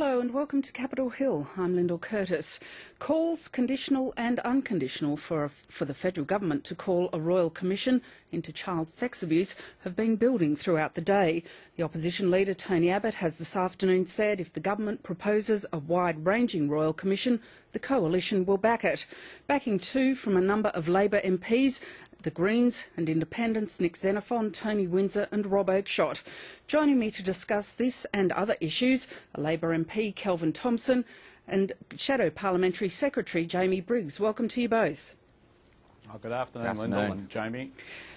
Hello and welcome to Capitol Hill. I'm Lyndall Curtis. Calls, conditional and unconditional, for the federal government to call a royal commission into child sex abuse have been building throughout the day. The opposition leader Tony Abbott has this afternoon said if the government proposes a wide-ranging royal commission, the coalition will back it. Backing too from a number of Labor MPs, the Greens and Independents, Nick Xenophon, Tony Windsor and Rob Oakeshott. Joining me to discuss this and other issues are Labor MP Kelvin Thomson and Shadow Parliamentary Secretary Jamie Briggs. Welcome to you both. Oh, good afternoon, Lyndall and Jamie.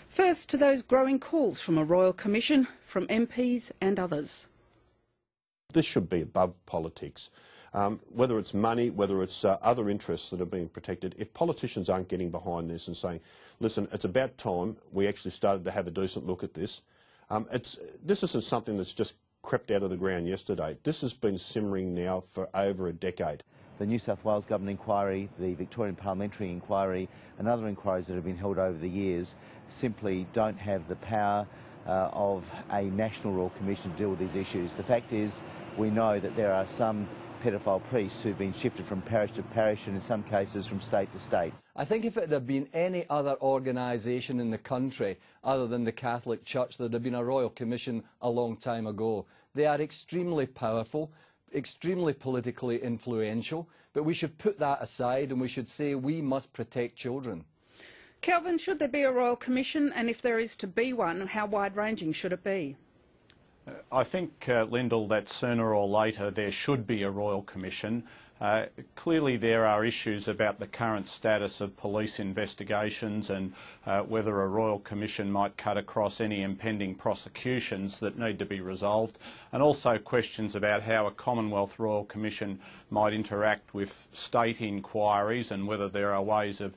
First, to those growing calls from a Royal Commission from MPs and others. This should be above politics. Whether it's money, whether it's other interests that are being protected, if politicians aren't getting behind this and saying, listen, it's about time we actually started to have a decent look at this. This isn't something that's just crept out of the ground yesterday. This has been simmering now for over a decade. The New South Wales Government inquiry, the Victorian Parliamentary inquiry and other inquiries that have been held over the years simply don't have the power of a National Royal Commission to deal with these issues. The fact is, we know that there are some pedophile priests who've been shifted from parish to parish and in some cases from state to state. I think if it had been any other organisation in the country other than the Catholic Church, there'd have been a Royal Commission a long time ago. They are extremely powerful, extremely politically influential, but we should put that aside and we should say we must protect children. Kelvin, should there be a Royal Commission, and if there is to be one, how wide-ranging should it be? I think, Lyndall, that sooner or later there should be a Royal Commission. Clearly there are issues about the current status of police investigations and whether a Royal Commission might cut across any impending prosecutions that need to be resolved, and also questions about how a Commonwealth Royal Commission might interact with state inquiries and whether there are ways of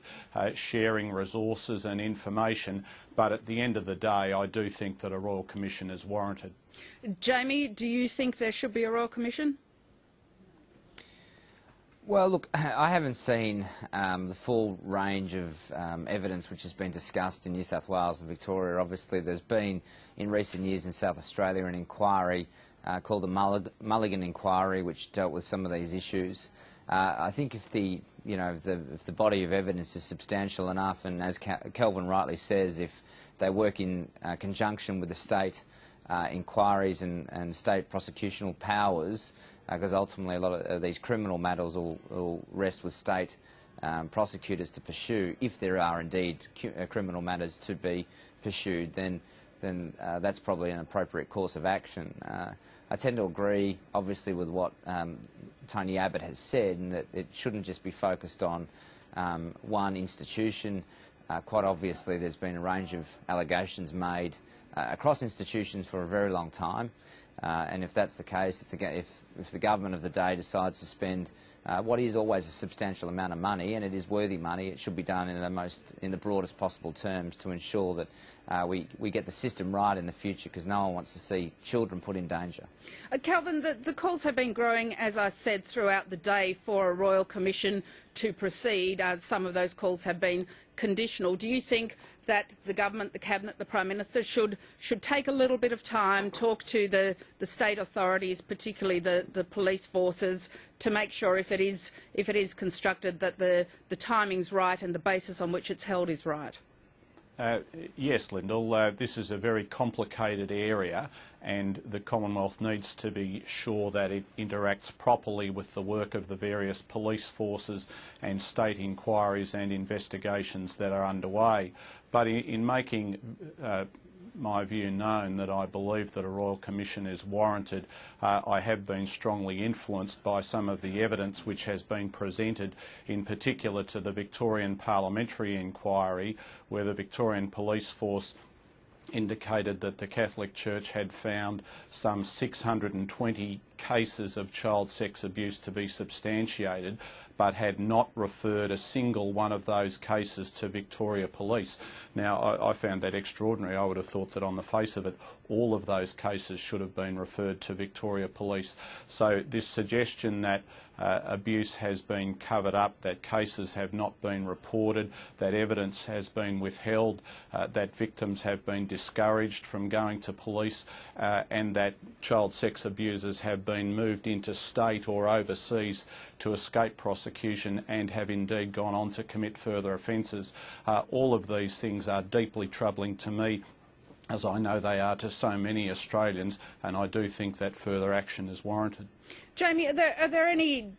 sharing resources and information. But at the end of the day, I do think that a Royal Commission is warranted. Jamie, do you think there should be a Royal Commission? Well, look, I haven't seen the full range of evidence which has been discussed in New South Wales and Victoria. Obviously, there's been, in recent years in South Australia, an inquiry called the Mulligan Inquiry, which dealt with some of these issues. I think if the body of evidence is substantial enough, and as Kelvin rightly says, if they work in conjunction with the state inquiries and state prosecutional powers, because ultimately a lot of these criminal matters will rest with state prosecutors to pursue. If there are indeed criminal matters to be pursued, then that's probably an appropriate course of action. I tend to agree, obviously, with what Tony Abbott has said, and that it shouldn't just be focused on one institution. Quite obviously, there's been a range of allegations made across institutions for a very long time. And if that's the case, if the government of the day decides to spend what is always a substantial amount of money, and it is worthy money, it should be done in the broadest possible terms to ensure that we get the system right in the future, because no one wants to see children put in danger. Kelvin, the calls have been growing, as I said, throughout the day for a Royal Commission to proceed. Some of those calls have been conditional. Do you think that the government, the cabinet, the Prime Minister should take a little bit of time, talk to the state authorities, particularly the police forces, to make sure if it is constructed that the timing's right and the basis on which it's held is right? Yes, Lyndall, this is a very complicated area, and the Commonwealth needs to be sure that it interacts properly with the work of the various police forces and state inquiries and investigations that are underway. But in making my view known that I believe that a Royal Commission is warranted, I have been strongly influenced by some of the evidence which has been presented, in particular to the Victorian Parliamentary Inquiry, where the Victorian Police Force indicated that the Catholic Church had found some 620 cases of child sex abuse to be substantiated, but had not referred a single one of those cases to Victoria Police. Now, I found that extraordinary. I would have thought that on the face of it, all of those cases should have been referred to Victoria Police. So this suggestion that abuse has been covered up, that cases have not been reported, that evidence has been withheld, that victims have been discouraged from going to police, and that child sex abusers have been moved interstate or overseas to escape prosecution and have indeed gone on to commit further offences. All of these things are deeply troubling to me, as I know they are to so many Australians, and I do think that further action is warranted. Jamie, are there any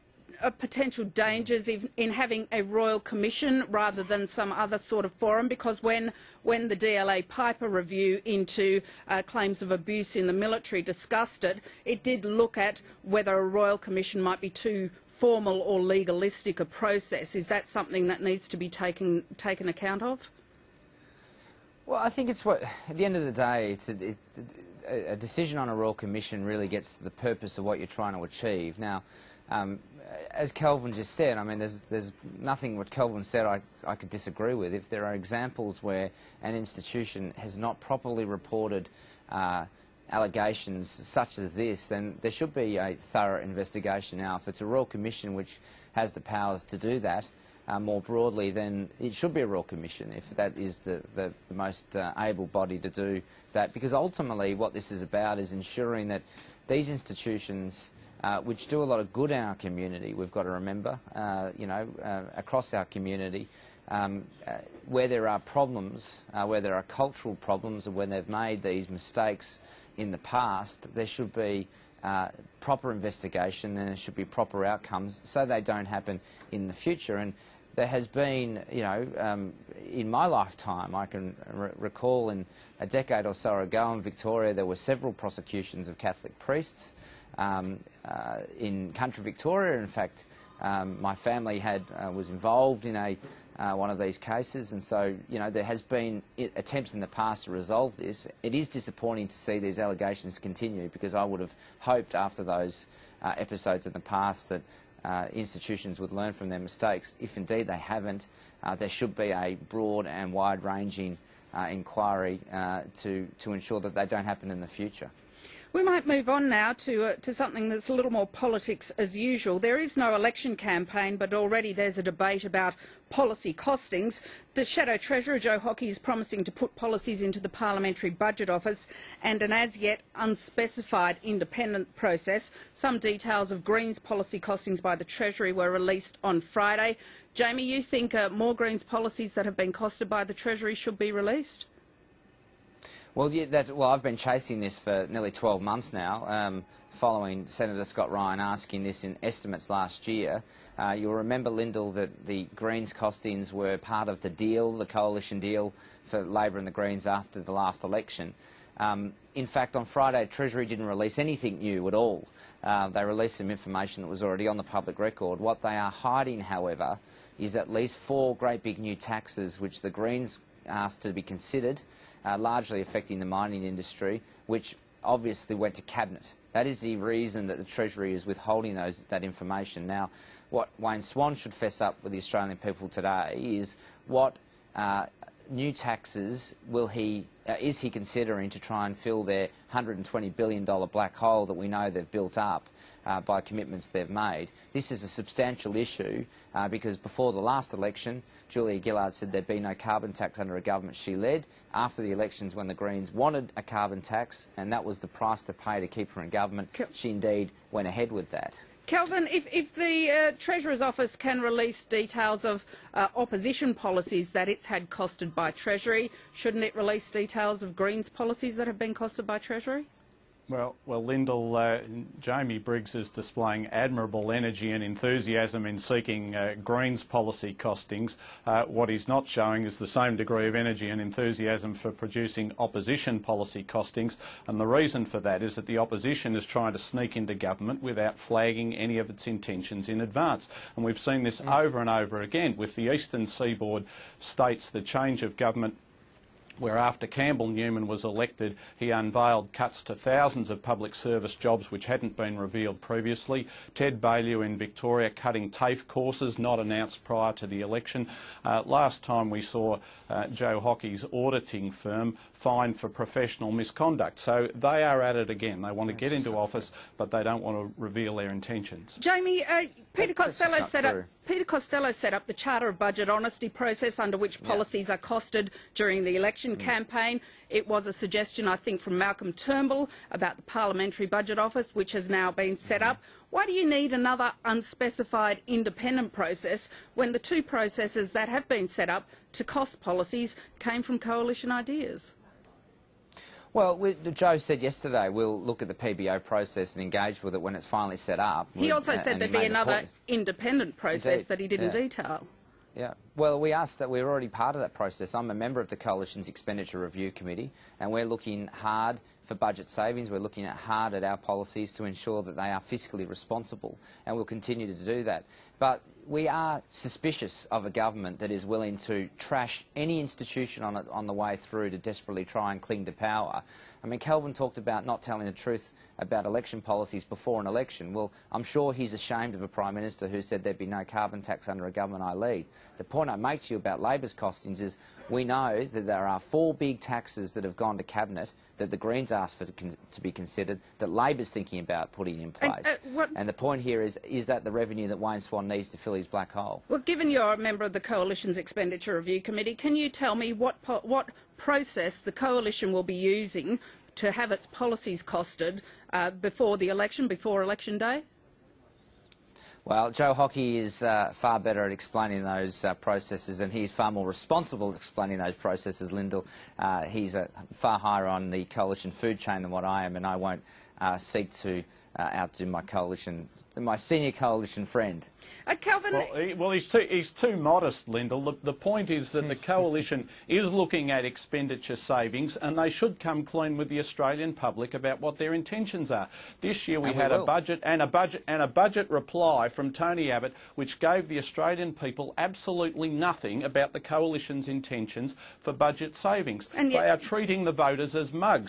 potential dangers in having a Royal Commission rather than some other sort of forum? Because when the DLA Piper review into claims of abuse in the military discussed it, it did look at whether a Royal Commission might be too formal or legalistic a process. Is that something that needs to be taken account of? Well, I think it's at the end of the day, a decision on a Royal Commission really gets to the purpose of what you're trying to achieve. Now, as Kelvin just said, I mean, there's nothing what Kelvin said I could disagree with. If there are examples where an institution has not properly reported allegations such as this, then there should be a thorough investigation. Now, if it's a Royal Commission which has the powers to do that more broadly, then it should be a Royal Commission if that is the most able body to do that. Because ultimately what this is about is ensuring that these institutions which do a lot of good in our community, we've got to remember, across our community, where there are problems, where there are cultural problems, and when they've made these mistakes in the past, there should be proper investigation and there should be proper outcomes so they don't happen in the future. And there has been, in my lifetime, I can recall in a decade or so ago in Victoria, there were several prosecutions of Catholic priests. In country Victoria, in fact, my family was involved in one of these cases, and so there has been attempts in the past to resolve this. It is disappointing to see these allegations continue, because I would have hoped after those episodes in the past that institutions would learn from their mistakes. If indeed they haven't, there should be a broad and wide-ranging inquiry to ensure that they don't happen in the future. We might move on now to something that's a little more politics as usual. There is no election campaign, but already there's a debate about policy costings. The Shadow Treasurer, Joe Hockey, is promising to put policies into the Parliamentary Budget Office and an as-yet unspecified independent process. Some details of Greens policy costings by the Treasury were released on Friday. Jamie, you think more Greens policies that have been costed by the Treasury should be released? Well, I've been chasing this for nearly 12 months now, following Senator Scott Ryan asking this in estimates last year. You'll remember, Lyndall, that the Greens costings were part of the deal, the coalition deal for Labor and the Greens after the last election. In fact, on Friday, Treasury didn't release anything new at all. They released some information that was already on the public record. What they are hiding, however, is at least 4 great big new taxes which the Greens asked to be considered, largely affecting the mining industry, which obviously went to Cabinet. That is the reason that the Treasury is withholding that information. Now, what Wayne Swan should fess up with the Australian people today is what new taxes is he considering to try and fill their $120 billion black hole that we know they've built up by commitments they've made. This is a substantial issue because before the last election, Julia Gillard said there'd be no carbon tax under a government she led. After the elections, when the Greens wanted a carbon tax, and that was the price to pay to keep her in government, she indeed went ahead with that. Kelvin, if the Treasurer's Office can release details of opposition policies that it's had costed by Treasury, shouldn't it release details of Greens policies that have been costed by Treasury? Well, Lyndall, Jamie Briggs is displaying admirable energy and enthusiasm in seeking Greens policy costings. What he's not showing is the same degree of energy and enthusiasm for producing opposition policy costings, and the reason for that is that the opposition is trying to sneak into government without flagging any of its intentions in advance. And we've seen this over and over again with the Eastern Seaboard states, the change of government, where after Campbell Newman was elected, he unveiled cuts to thousands of public service jobs which hadn't been revealed previously. Ted Baillieu in Victoria cutting TAFE courses not announced prior to the election. Last time we saw Joe Hockey's auditing firm fined for professional misconduct. So they are at it again. They want to get into office, but they don't want to reveal their intentions. Jamie, Peter Costello set up the Charter of Budget Honesty process under which policies are costed during the election election campaign. It was a suggestion, I think, from Malcolm Turnbull about the Parliamentary Budget Office, which has now been set up. Why do you need another unspecified independent process when the two processes that have been set up to cost policies came from coalition ideas? Well, Joe said yesterday we'll look at the PBO process and engage with it when it's finally set up. He also said there'd be another independent process that he didn't detail. Yeah. Well, we asked that. We're already part of that process. I'm a member of the Coalition's Expenditure Review Committee, and we're looking hard for budget savings. We're looking hard at our policies to ensure that they are fiscally responsible, and we'll continue to do that. But we are suspicious of a government that is willing to trash any institution on the way through to desperately try and cling to power. I mean, Kelvin talked about not telling the truth about election policies before an election. Well, I'm sure he's ashamed of a Prime Minister who said there'd be no carbon tax under a government I lead. The point I make to you about Labor's costings is we know that there are 4 big taxes that have gone to Cabinet that the Greens asked for to be considered, that Labor's thinking about putting in place. And the point here is that the revenue that Wayne Swan needs to fill his black hole? Well, given you're a member of the Coalition's Expenditure Review Committee, can you tell me what process the Coalition will be using to have its policies costed before the election, before Election Day? Well, Joe Hockey is far better at explaining those processes, and he's far more responsible at explaining those processes, Lyndall. He's far higher on the coalition food chain than what I am, and I won't seek to outdo my senior coalition friend. Kelvin... Well, he's too modest, Lyndall. The point is that the coalition is looking at expenditure savings, and they should come clean with the Australian public about what their intentions are. This year we had a budget reply from Tony Abbott which gave the Australian people absolutely nothing about the coalition's intentions for budget savings. They are treating the voters as mugs.